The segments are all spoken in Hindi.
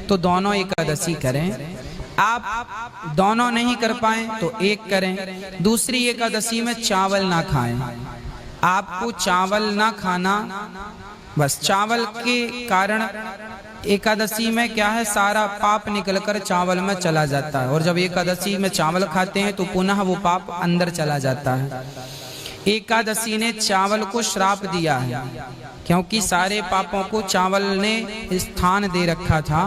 तो दोनों एकादशी करें। आप दोनों नहीं कर पाए तो एक करें। दूसरी एकादशी में चावल ना खाएं। आपको चावल ना खाना, बस चावल के कारण एकादशी में क्या है, सारा पाप निकलकर चावल में चला जाता है, और जब एकादशी में चावल खाते हैं तो पुनः वो पाप अंदर चला जाता है। एकादशी ने चावल को श्राप दिया है, क्योंकि सारे पापों को चावल ने स्थान दे रखा था।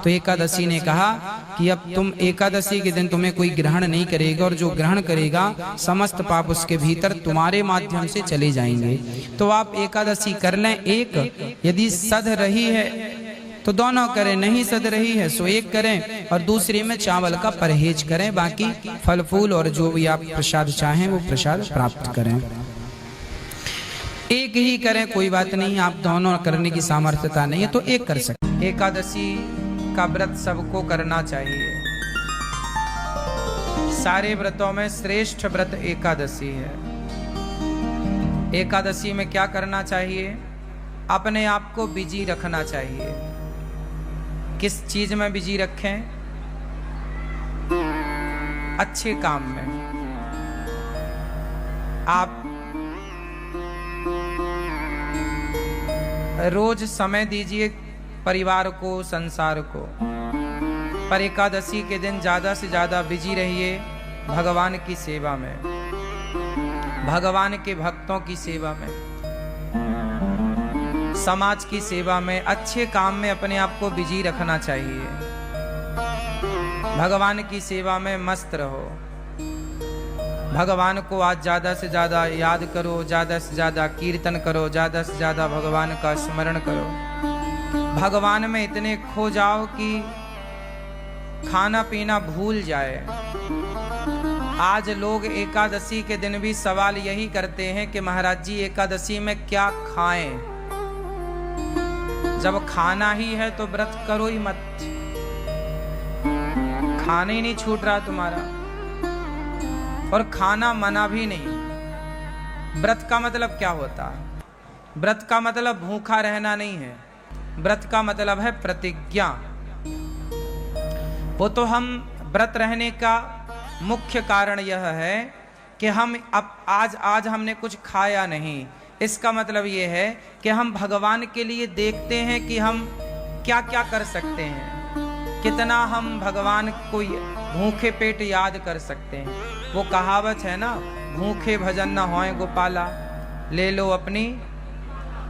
तो एकादशी ने कहा कि अब तुम एकादशी के दिन तुम्हें कोई ग्रहण नहीं करेगा, और जो ग्रहण करेगा समस्त पाप उसके भीतर तुम्हारे माध्यम से चले जाएंगे। तो आप एकादशी कर लें एक, यदि सध रही है तो दोनों करें, नहीं सध रही है सो एक करें, और दूसरी में चावल का परहेज करें। बाकी फल फूल और जो भी आप प्रसाद चाहें वो प्रसाद प्राप्त करें। एक ही करें कोई बात नहीं, आप दोनों करने की सामर्थ्यता नहीं है तो एक कर सकते। एकादशी का व्रत सबको करना चाहिए। सारे व्रतों में श्रेष्ठ व्रत एकादशी है। एकादशी में क्या करना चाहिए? अपने आप को बिजी रखना चाहिए। किस चीज में बिजी रखें? अच्छे काम में। आप रोज समय दीजिए परिवार को, संसार को, पर एकादशी के दिन ज्यादा से ज्यादा बिजी रहिए भगवान की सेवा में, भगवान के भक्तों की सेवा में, समाज की सेवा में, अच्छे काम में अपने आप को बिजी रखना चाहिए। भगवान की सेवा में मस्त रहो। भगवान को आज ज्यादा से ज्यादा याद करो, ज्यादा से ज्यादा कीर्तन करो, ज्यादा से ज्यादा भगवान का स्मरण करो। भगवान में इतने खो जाओ कि खाना पीना भूल जाए। आज लोग एकादशी के दिन भी सवाल यही करते हैं कि महाराज जी एकादशी में क्या खाएं? जब खाना ही है तो व्रत करो ही मत। खाना ही नहीं छूट रहा तुम्हारा, और खाना मना भी नहीं। व्रत का मतलब क्या होता है? व्रत का मतलब भूखा रहना नहीं है। व्रत का मतलब है प्रतिज्ञा। वो तो हम व्रत रहने का मुख्य कारण यह है कि हम अब आज हमने कुछ खाया नहीं। इसका मतलब ये है कि हम भगवान के लिए देखते हैं कि हम क्या क्या कर सकते हैं, कितना हम भगवान को भूखे पेट याद कर सकते हैं। वो कहावत है ना, भूखे भजन न होए गोपाला, ले लो अपनी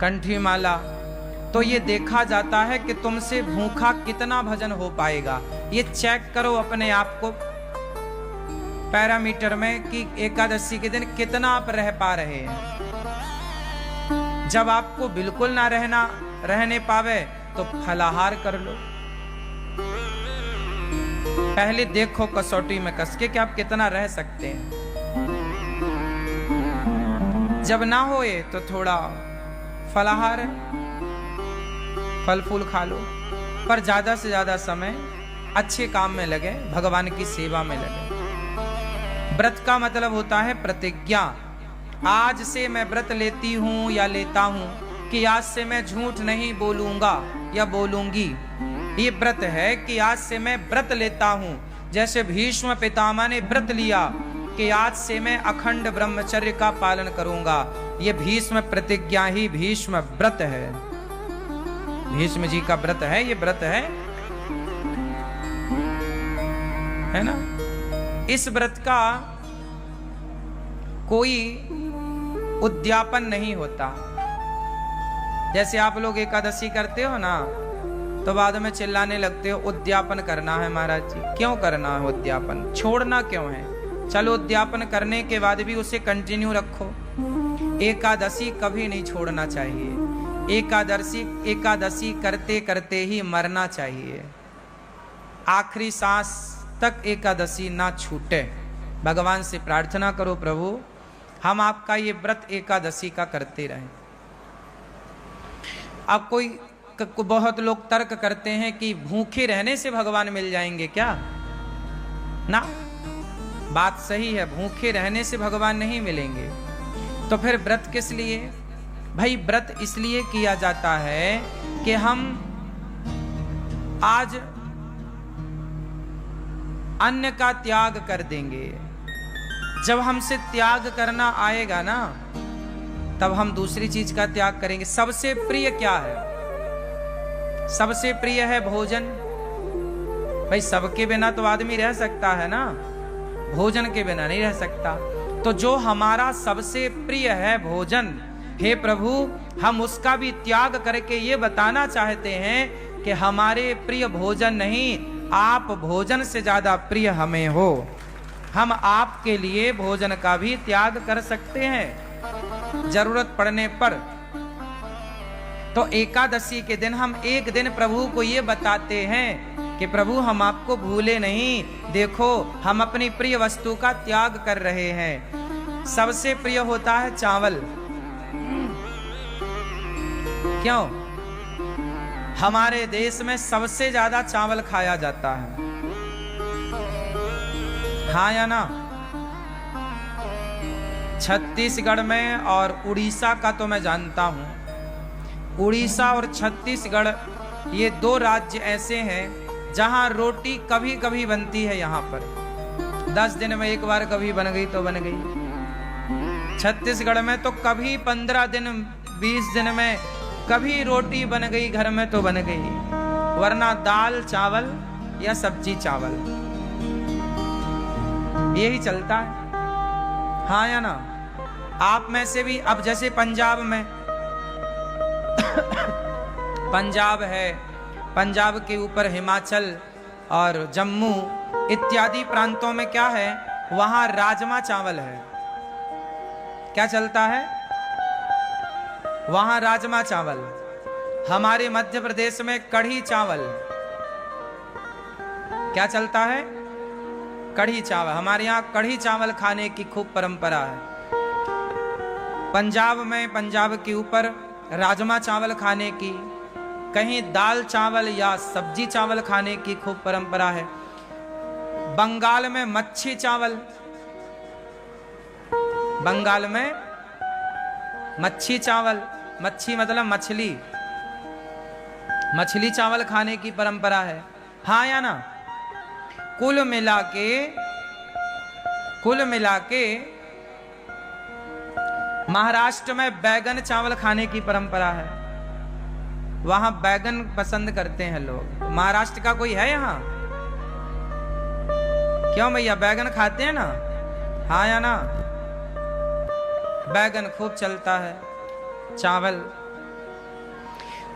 कंठी माला। तो ये देखा जाता है कि तुमसे भूखा कितना भजन हो पाएगा। ये चेक करो अपने आप को पैरामीटर में कि एकादशी के दिन कितना आप रह पा रहे हैं। जब आपको बिल्कुल ना रहने पावे तो फलाहार कर लो। पहले देखो कसौटी में कस के कि आप कितना रह सकते हैं। जब ना होए तो थोड़ा फलाहार है, फल फूल खा लो, पर ज्यादा से ज्यादा समय अच्छे काम में लगे, भगवान की सेवा में लगे। व्रत का मतलब होता है प्रतिज्ञा। आज से मैं व्रत लेती हूं या लेता हूं कि आज से मैं झूठ नहीं बोलूंगा या बोलूंगी। ये व्रत है कि आज से मैं व्रत लेता हूं। जैसे भीष्म पितामह ने व्रत लिया कि आज से मैं अखंड ब्रह्मचर्य का पालन करूंगा। ये भीष्म प्रतिज्ञा ही भीष्म व्रत है। भीष्म जी का व्रत है, ये व्रत है ना। इस व्रत का कोई उद्यापन नहीं होता। जैसे आप लोग एकादशी करते हो ना तो बाद में चिल्लाने लगते हो उद्यापन करना है महाराज जी। क्यों करना है उद्यापन? छोड़ना क्यों है? चलो उद्यापन करने के बाद भी उसे कंटिन्यू रखो। एकादशी कभी नहीं छोड़ना चाहिए। एकादशी करते करते ही मरना चाहिए। आखिरी सांस तक एकादशी ना छूटे। भगवान से प्रार्थना करो, प्रभु हम आपका ये व्रत एकादशी का करते रहें। अब कोई बहुत लोग तर्क करते हैं कि भूखे रहने से भगवान मिल जाएंगे क्या? ना, बात सही है, भूखे रहने से भगवान नहीं मिलेंगे। तो फिर व्रत किस लिए? भाई व्रत इसलिए किया जाता है कि हम आज अन्न का त्याग कर देंगे। जब हमसे त्याग करना आएगा ना, तब हम दूसरी चीज का त्याग करेंगे। सबसे प्रिय क्या है? सबसे प्रिय है भोजन। भाई सबके बिना तो आदमी रह सकता है ना, भोजन के बिना नहीं रह सकता। तो जो हमारा सबसे प्रिय है भोजन, हे प्रभु हम उसका भी त्याग करके ये बताना चाहते हैं कि हमारे प्रिय भोजन नहीं, आप भोजन से ज्यादा प्रिय हमें हो। हम आपके लिए भोजन का भी त्याग कर सकते हैं जरूरत पड़ने पर। तो एकादशी के दिन हम एक दिन प्रभु को ये बताते हैं कि प्रभु हम आपको भूले नहीं, देखो हम अपनी प्रिय वस्तु का त्याग कर रहे हैं। सबसे प्रिय होता है चावल। क्यों? हमारे देश में सबसे ज्यादा चावल खाया जाता है, हाँ या ना? छत्तीसगढ़ में और उड़ीसा का तो मैं जानता हूं। उड़ीसा और छत्तीसगढ़ ये दो राज्य ऐसे हैं जहां रोटी कभी कभी बनती है। यहाँ पर 10 दिन में एक बार कभी बन गई तो बन गई। छत्तीसगढ़ में तो कभी 15 दिन 20 दिन में कभी रोटी बन गई घर में तो बन गई, वरना दाल चावल या सब्जी चावल यही चलता है, हाँ या ना? आप में से भी अब जैसे पंजाब में पंजाब है, पंजाब के ऊपर हिमाचल और जम्मू इत्यादि प्रांतों में क्या है, वहां राजमा चावल है। क्या चलता है? वहां राजमा चावल। हमारे मध्य प्रदेश में कढ़ी चावल। क्या चलता है? कढ़ी चावल। हमारे यहाँ कढ़ी चावल खाने की खूब परंपरा है। पंजाब में, पंजाब के ऊपर राजमा चावल खाने की, कहीं दाल चावल या सब्जी चावल खाने की खूब परंपरा है। बंगाल में मच्छी चावल, बंगाल में मच्छी चावल, मच्छी मतलब मछली, मछली चावल खाने की परंपरा है, हाँ या ना? कुल मिला के महाराष्ट्र में बैगन चावल खाने की परंपरा है। वहां बैगन पसंद करते हैं लोग। महाराष्ट्र का कोई है यहाँ? क्यों भैया, बैगन खाते हैं ना, हाँ या ना? बैगन खूब चलता है, चावल।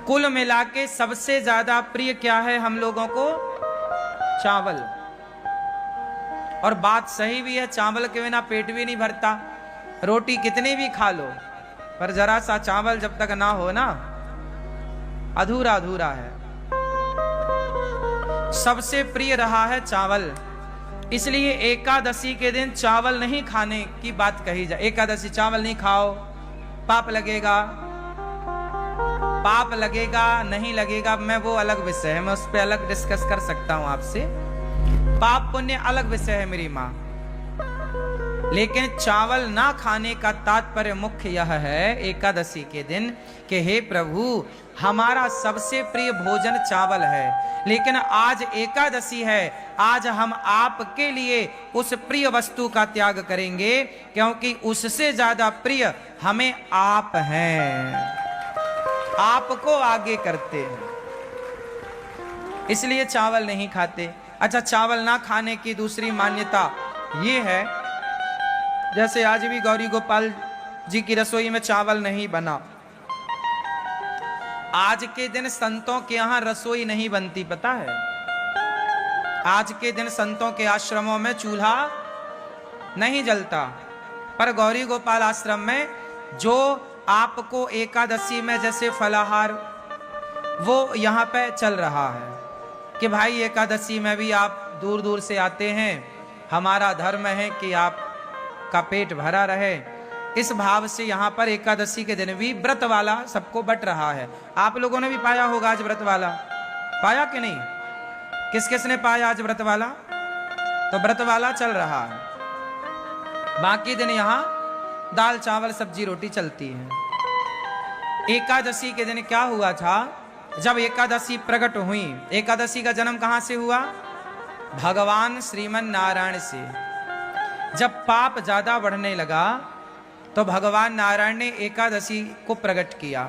कुल मिला के सबसे ज्यादा प्रिय क्या है हम लोगों को? चावल। और बात सही भी है, चावल के बिना पेट भी नहीं भरता। रोटी कितनी भी खा लो, पर जरा सा चावल जब तक ना हो ना, अधूरा अधूरा है। सबसे प्रिय रहा है चावल, इसलिए एकादशी के दिन चावल नहीं खाने की बात कही जाए। एकादशी चावल नहीं खाओ, पाप लगेगा। पाप लगेगा नहीं लगेगा मैं वो अलग विषय है, मैं उस पर अलग डिस्कस कर सकता हूं आपसे। पाप पुण्य अलग विषय है मेरी माँ। लेकिन चावल ना खाने का तात्पर्य मुख्य यह है एकादशी के दिन कि हे प्रभु हमारा सबसे प्रिय भोजन चावल है, लेकिन आज एकादशी है, आज हम आपके लिए उस प्रिय वस्तु का त्याग करेंगे, क्योंकि उससे ज्यादा प्रिय हमें आप हैं, आपको आगे करते हैं, इसलिए चावल नहीं खाते। अच्छा, चावल ना खाने की दूसरी मान्यता ये है, जैसे आज भी गौरी गोपाल जी की रसोई में चावल नहीं बना। आज के दिन संतों के यहाँ रसोई नहीं बनती, पता है? आज के दिन संतों के आश्रमों में चूल्हा नहीं जलता, पर गौरी गोपाल आश्रम में जो आपको एकादशी में जैसे फलाहार वो यहाँ पे चल रहा है कि भाई एकादशी में भी आप दूर दूर से आते हैं, हमारा धर्म है कि आप का पेट भरा रहे। इस भाव से यहाँ पर एकादशी के दिन भी व्रत वाला सबको बट रहा है। आप लोगों ने भी पाया होगा आज व्रत वाला, पाया कि नहीं? किस किस ने पाया आज व्रत वाला? तो व्रत वाला चल रहा है, बाकी दिन यहाँ दाल चावल सब्जी रोटी चलती है। एकादशी के दिन क्या हुआ था? जब एकादशी प्रकट हुई, एकादशी का जन्म कहां से हुआ? भगवान श्रीमन नारायण से जब पाप ज्यादा बढ़ने लगा तो भगवान नारायण ने एकादशी को प्रकट किया।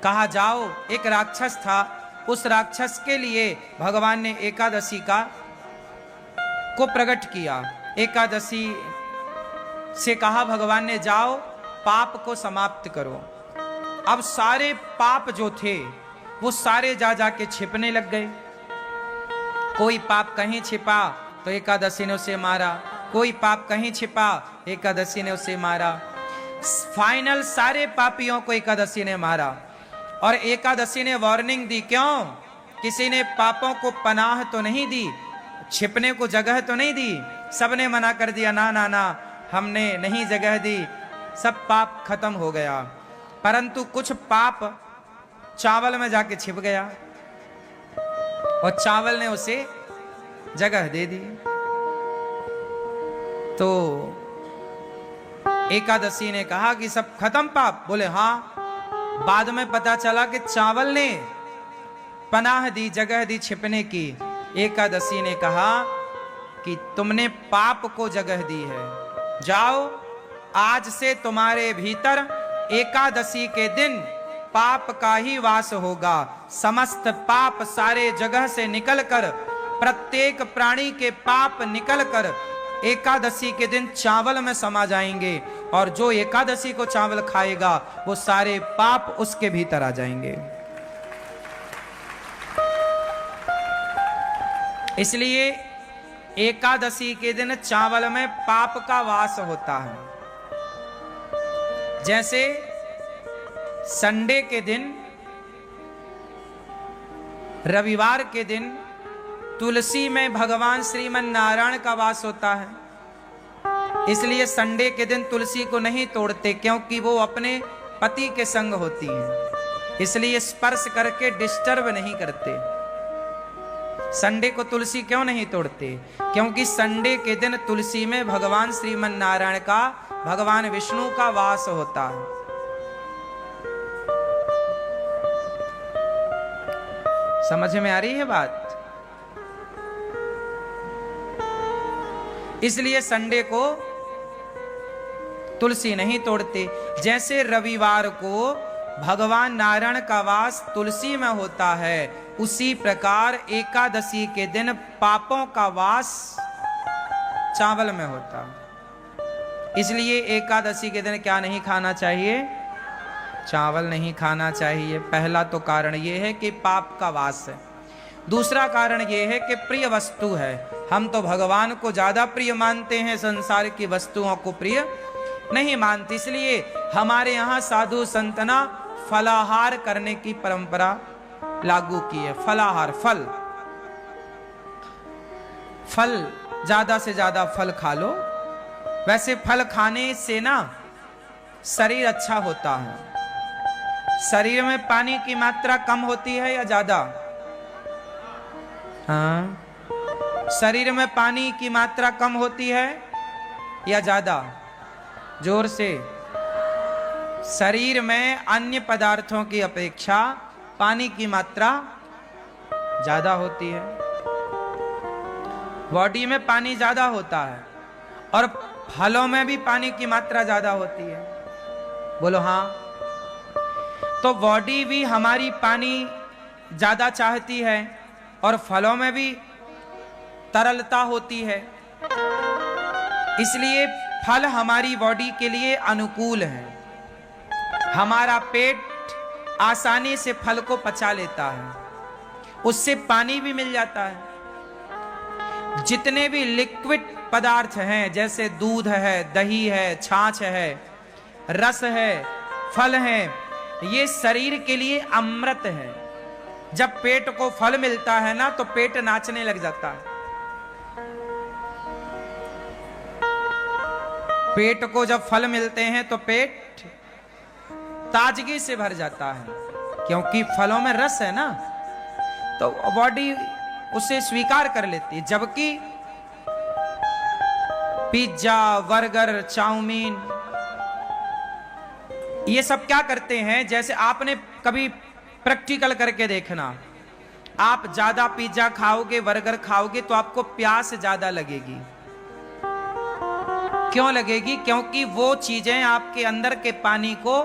कहा जाओ, एक राक्षस था, उस राक्षस के लिए भगवान ने एकादशी को प्रकट किया। एकादशी से कहा भगवान ने, जाओ पाप को समाप्त करो। अब सारे पाप जो थे वो सारे जा जाके छिपने लग गए। कोई पाप कहीं छिपा तो एकादशी ने उसे मारा, कोई पाप कहीं छिपा एकादशी ने उसे मारा। फाइनल सारे पापियों को एकादशी ने मारा। और एकादशी ने वार्निंग दी, क्यों? किसी ने पापों को पनाह तो नहीं दी, छिपने को जगह तो नहीं दी। सबने मना कर दिया, ना ना ना, हमने नहीं जगह दी, सब पाप खत्म हो गया। परंतु कुछ पाप चावल में जाके छिप गया और चावल ने उसे जगह दे दी। तो एकादशी ने कहा कि सब खत्म पाप? बोले हाँ। बाद में पता चला कि चावल ने पनाह दी, जगह दी छिपने की। एकादशी ने कहा कि तुमने पाप को जगह दी है, जाओ आज से तुम्हारे भीतर एकादशी के दिन पाप का ही वास होगा। समस्त पाप सारे जगह से निकलकर, प्रत्येक प्राणी के पाप निकलकर एकादशी के दिन चावल में समा जाएंगे, और जो एकादशी को चावल खाएगा वो सारे पाप उसके भीतर आ जाएंगे। इसलिए एकादशी के दिन चावल में पाप का वास होता है। जैसे संडे के दिन, रविवार के दिन तुलसी में भगवान श्रीमन नारायण का वास होता है। इसलिए संडे के दिन तुलसी को नहीं तोड़ते, क्योंकि वो अपने पति के संग होती है, इसलिए स्पर्श करके डिस्टर्ब नहीं करते। संडे को तुलसी क्यों नहीं तोड़ते? क्योंकि संडे के दिन तुलसी में भगवान श्रीमन नारायण का, भगवान विष्णु का वास होता है। समझ में आ रही है बात? इसलिए संडे को तुलसी नहीं तोड़ते। जैसे रविवार को भगवान नारायण का वास तुलसी में होता है, उसी प्रकार एकादशी के दिन पापों का वास चावल में होता है। इसलिए एकादशी के दिन क्या नहीं खाना चाहिए? चावल नहीं खाना चाहिए। पहला तो कारण यह है कि पाप का वास है। दूसरा कारण यह है कि प्रिय वस्तु है। हम तो भगवान को ज्यादा प्रिय मानते हैं, संसार की वस्तुओं को प्रिय नहीं मानते। इसलिए हमारे यहाँ साधु संतना फलाहार करने की परंपरा लागू की है। फलाहार, फल ज्यादा से ज्यादा फल खा लो। वैसे फल खाने से ना शरीर अच्छा होता है। शरीर में पानी की मात्रा कम होती है या ज्यादा? हाँ, शरीर में पानी की मात्रा कम होती है या ज्यादा? जोर से। शरीर में अन्य पदार्थों की अपेक्षा पानी की मात्रा ज्यादा होती है। बॉडी में पानी ज्यादा होता है और फलों में भी पानी की मात्रा ज्यादा होती है। बोलो हाँ। तो बॉडी भी हमारी पानी ज्यादा चाहती है और फलों में भी तरलता होती है। इसलिए फल हमारी बॉडी के लिए अनुकूल है। हमारा पेट आसानी से फल को पचा लेता है, उससे पानी भी मिल जाता है। जितने भी लिक्विड पदार्थ हैं, जैसे दूध है, दही है, छाछ है, रस है, फल है, ये शरीर के लिए अमृत है। जब पेट को फल मिलता है ना, तो पेट नाचने लग जाता है। पेट को जब फल मिलते हैं तो पेट ताजगी से भर जाता है, क्योंकि फलों में रस है ना, तो बॉडी उसे स्वीकार कर लेती है। जबकि पिज्जा, बर्गर, चाउमीन, ये सब क्या करते हैं? जैसे आपने कभी प्रैक्टिकल करके देखना, आप ज्यादा पिज्जा खाओगे, बर्गर खाओगे तो आपको प्यास ज्यादा लगेगी। क्यों लगेगी? क्योंकि वो चीजें आपके अंदर के पानी को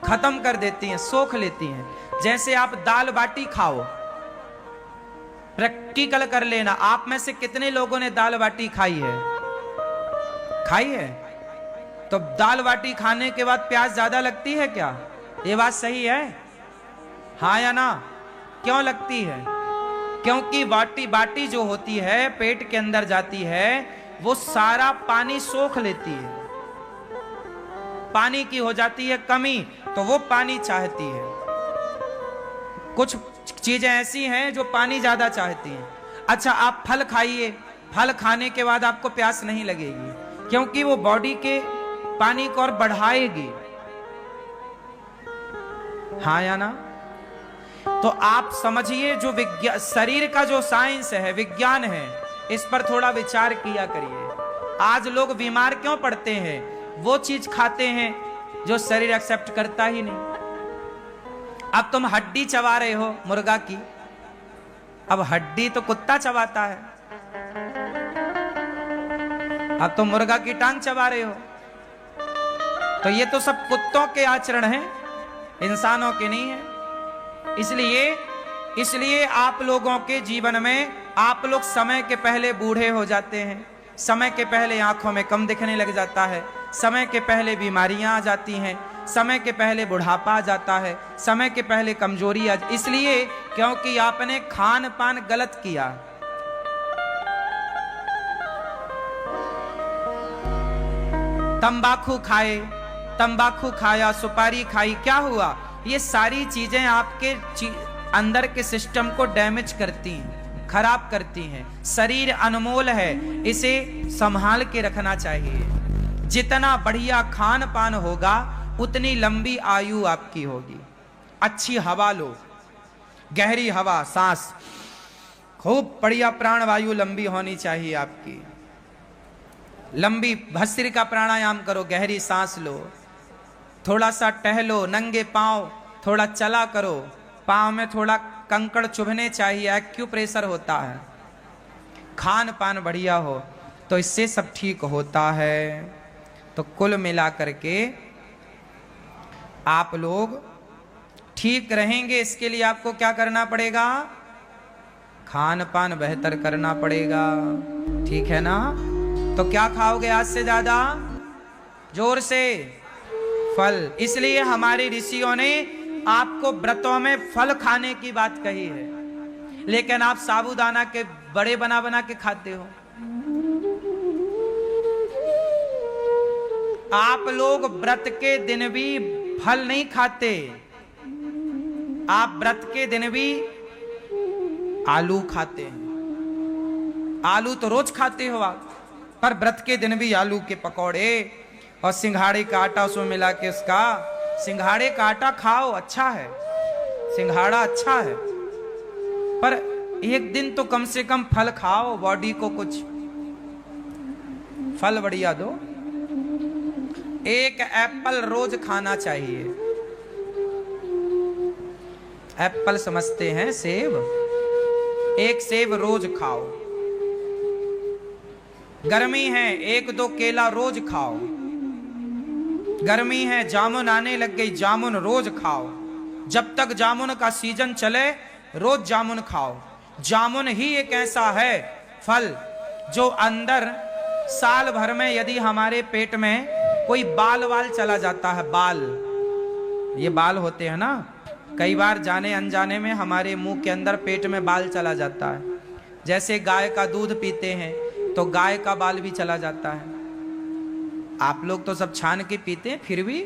खत्म कर देती हैं, सोख लेती हैं। जैसे आप दाल बाटी खाओ, प्रैक्टिकल कर लेना, आप में से कितने लोगों ने दाल बाटी खाई है? खाई है? तो दाल बाटी खाने के बाद प्यास ज्यादा लगती है क्या? ये बात सही है? हाँ या ना? क्यों लगती है? क्योंकि बाटी जो होती है पेट के अंदर जाती है, वो सारा पानी सोख लेती है, पानी की हो जाती है कमी, तो वो पानी चाहती है। कुछ चीजें ऐसी हैं जो पानी ज्यादा चाहती हैं। अच्छा, आप फल खाइए, फल खाने के बाद आपको प्यास नहीं लगेगी, क्योंकि वो बॉडी के पानी को और बढ़ाएगी। हाँ या ना? तो आप समझिए, जो विज्ञान, शरीर का जो साइंस है, विज्ञान है, इस पर थोड़ा विचार किया करिए। आज लोग बीमार क्यों पड़ते हैं? वो चीज खाते हैं जो शरीर एक्सेप्ट करता ही नहीं। अब तुम हड्डी चबा रहे हो मुर्गा की, अब हड्डी तो कुत्ता चबाता है, अब तुम मुर्गा की टांग चबा रहे हो, तो ये तो सब कुत्तों के आचरण हैं, इंसानों के नहीं है। इसलिए आप लोगों के जीवन में आप लोग समय के पहले बूढ़े हो जाते हैं, समय के पहले आंखों में कम दिखने लग जाता है, समय के पहले बीमारियां आ जाती हैं, समय के पहले बुढ़ापा आ जाता है, समय के पहले कमजोरी आ, इसलिए क्योंकि आपने खान पान गलत किया। तंबाकू खाए, तंबाकू खाया, सुपारी खाई, क्या हुआ? ये सारी चीजें आपके अंदर के सिस्टम को डैमेज करती हैं, खराब करती हैं। शरीर अनमोल है, इसे संभाल के रखना चाहिए। जितना बढ़िया खान पान होगा उतनी लंबी आयु आपकी होगी। अच्छी हवा लो, गहरी हवा, सांस, खूब बढ़िया प्राणवायु लंबी होनी चाहिए आपकी। लंबी भस्त्रिका प्राणायाम करो, गहरी सांस लो, थोड़ा सा टहलो, नंगे पांव थोड़ा चला करो, पांव में थोड़ा कंकड़ चुभने चाहिए, एक्यूप्रेशर होता है। खान पान बढ़िया हो तो इससे सब ठीक होता है। तो कुल मिलाकर के आप लोग ठीक रहेंगे, इसके लिए आपको क्या करना पड़ेगा? खान पान बेहतर करना पड़ेगा, ठीक है ना? तो क्या खाओगे आज से ज्यादा? जोर से फल। इसलिए हमारे ऋषियों ने आपको व्रतों में फल खाने की बात कही है, लेकिन आप साबूदाना के बड़े बना बना के खाते हो। आप लोग व्रत के दिन भी फल नहीं खाते, आप व्रत के दिन भी आलू खाते हैं। आलू तो रोज खाते हो आप, पर व्रत के दिन भी आलू के पकौड़े और सिंघाड़े का आटा उसमें मिला के, उसका सिंघाड़े का आटा खाओ, अच्छा है, सिंघाड़ा अच्छा है, पर एक दिन तो कम से कम फल खाओ, बॉडी को कुछ फल बढ़िया दो। एक एप्पल रोज खाना चाहिए। एप्पल समझते हैं सेब, एक सेब रोज खाओ। गर्मी है, एक दो केला रोज खाओ। गर्मी है, जामुन आने लग गई, जामुन रोज खाओ। जब तक जामुन का सीजन चले रोज जामुन खाओ। जामुन ही एक ऐसा है फल जो अंदर साल भर में यदि हमारे पेट में कोई बाल वाल चला जाता है, बाल, ये बाल होते हैं ना, कई बार जाने अनजाने में हमारे मुंह के अंदर पेट में बाल चला जाता है। जैसे गाय का दूध पीते हैं तो गाय का बाल भी चला जाता है। आप लोग तो सब छान के पीते हैं, फिर भी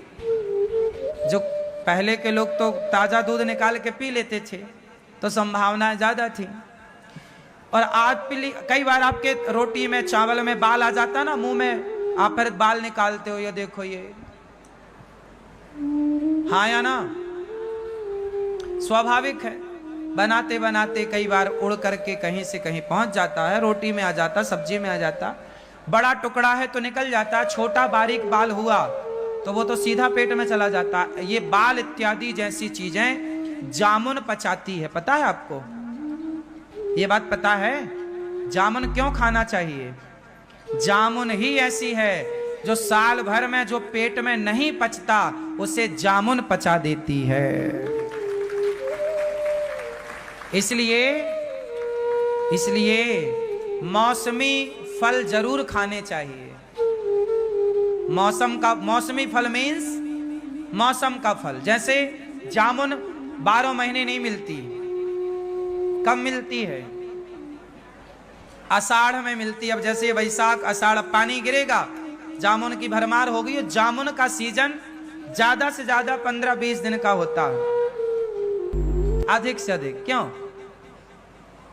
जो पहले के लोग तो ताजा दूध निकाल के पी लेते थे, तो संभावना ज्यादा थी। और आज कई बार आपके रोटी में, चावल में बाल आ जाता है ना मुंह में, आप फिर बाल निकालते हो, ये देखो ये, हाँ या ना? स्वाभाविक है, बनाते बनाते कई बार उड़ करके कहीं से कहीं पहुंच जाता है, रोटी में आ जाता, सब्जी में आ जाता। बड़ा टुकड़ा है तो निकल जाता है, छोटा बारीक बाल हुआ तो वो तो सीधा पेट में चला जाता है। ये बाल इत्यादि जैसी चीजें जामुन पचाती है, पता है आपको? ये बात पता है? जामुन क्यों खाना चाहिए? जामुन ही ऐसी है जो साल भर में जो पेट में नहीं पचता उसे जामुन पचा देती है। इसलिए मौसमी फल जरूर खाने चाहिए। मौसमी फल मीन्स मौसम का फल। जैसे जामुन 12 महीने नहीं मिलती, कब मिलती है? आषाढ़ में मिलती। अब जैसे वैशाख आषाढ़ पानी गिरेगा, जामुन की भरमार होगी। जामुन का सीजन ज्यादा से ज्यादा 15-20 दिन का होता है, अधिक से अधिक। क्यों?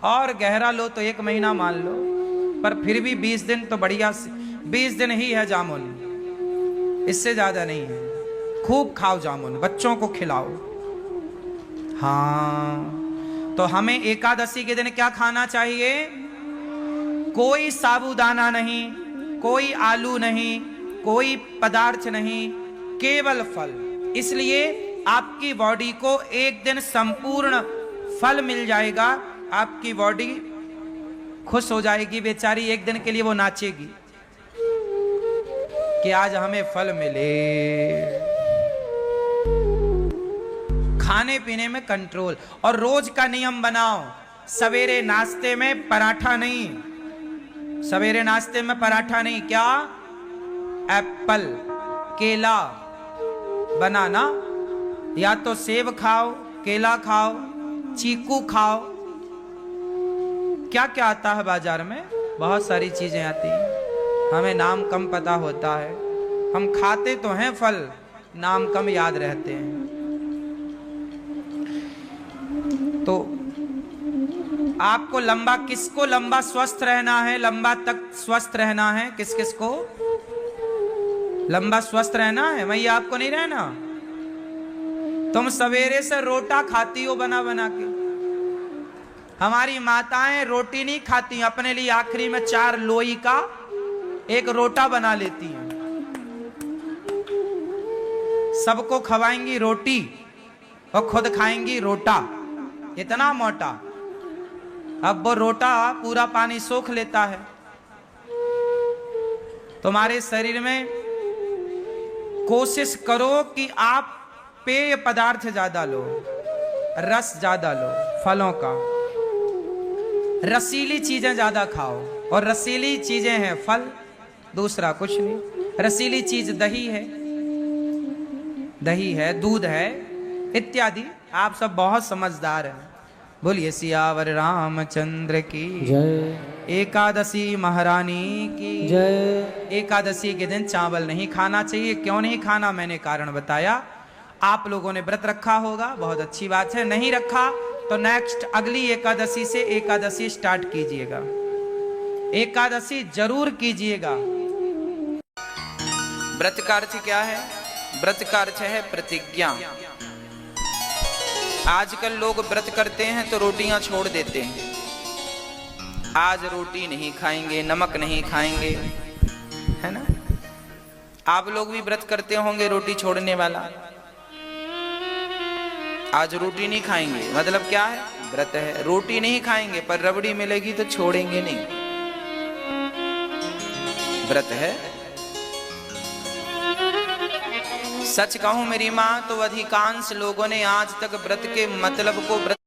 और गहरा लो तो 1 महीना मान लो, पर फिर भी 20 दिन तो बढ़िया, 20 दिन ही है जामुन, इससे ज्यादा नहीं है। खूब खाओ जामुन, बच्चों को खिलाओ। हाँ, तो हमें एकादशी के दिन क्या खाना चाहिए? कोई साबूदाना नहीं, कोई आलू नहीं, कोई पदार्थ नहीं, केवल फल। इसलिए आपकी बॉडी को एक दिन संपूर्ण फल मिल जाएगा, आपकी बॉडी खुश हो जाएगी। बेचारी एक दिन के लिए वो नाचेगी कि आज हमें फल मिले। खाने पीने में कंट्रोल, और रोज का नियम बनाओ। सवेरे नाश्ते में पराठा नहीं, सवेरे नाश्ते में पराठा नहीं। क्या? एप्पल, केला, बनाना, या तो सेब खाओ, केला खाओ, चीकू खाओ। क्या क्या आता है बाजार में? बहुत सारी चीजें आती हैं, हमें नाम कम पता होता है। हम खाते तो हैं फल, नाम कम याद रहते हैं। तो आपको लंबा, किसको लंबा स्वस्थ रहना है, लंबा तक स्वस्थ रहना है? किस किस को लंबा स्वस्थ रहना है? मैया आपको नहीं रहना। तुम सवेरे से रोटा खाती हो बना बना के। हमारी माताएं रोटी नहीं खाती, अपने लिए आखिरी में 4 लोई का एक रोटा बना लेती हैं। सबको खवाएंगी रोटी और खुद खाएंगी रोटा, इतना मोटा। अब वो रोटा पूरा पानी सोख लेता है। तुम्हारे शरीर में कोशिश करो कि आप पेय पदार्थ ज्यादा लो, रस ज्यादा लो, फलों का, रसीली चीजें ज्यादा खाओ। और रसीली चीजें हैं फल, दूसरा कुछ नहीं। रसीली चीज दही है, दही है, दूध है, इत्यादि। आप सब बहुत समझदार हैं। बोलिए सियावर रामचंद्र की जय। एकादशी महारानी की जय। एकादशी के दिन चावल नहीं खाना चाहिए। क्यों नहीं खाना, मैंने कारण बताया। आप लोगों ने व्रत रखा होगा, बहुत अच्छी बात है। नहीं रखा तो नेक्स्ट अगली एकादशी से एकादशी स्टार्ट कीजिएगा, एकादशी जरूर कीजिएगा। व्रत का अर्थ क्या है? व्रत का अर्थ है प्रतिज्ञा। आजकल लोग व्रत करते हैं तो रोटियां छोड़ देते हैं। आज रोटी नहीं खाएंगे, नमक नहीं खाएंगे, है ना? आप लोग भी व्रत करते होंगे, रोटी छोड़ने वाला। आज रोटी नहीं खाएंगे मतलब क्या है? व्रत है। रोटी नहीं खाएंगे पर रबड़ी मिलेगी तो छोड़ेंगे नहीं, व्रत है। सच कहूं मेरी मां, तो अधिकांश लोगों ने आज तक व्रत के मतलब को व्रत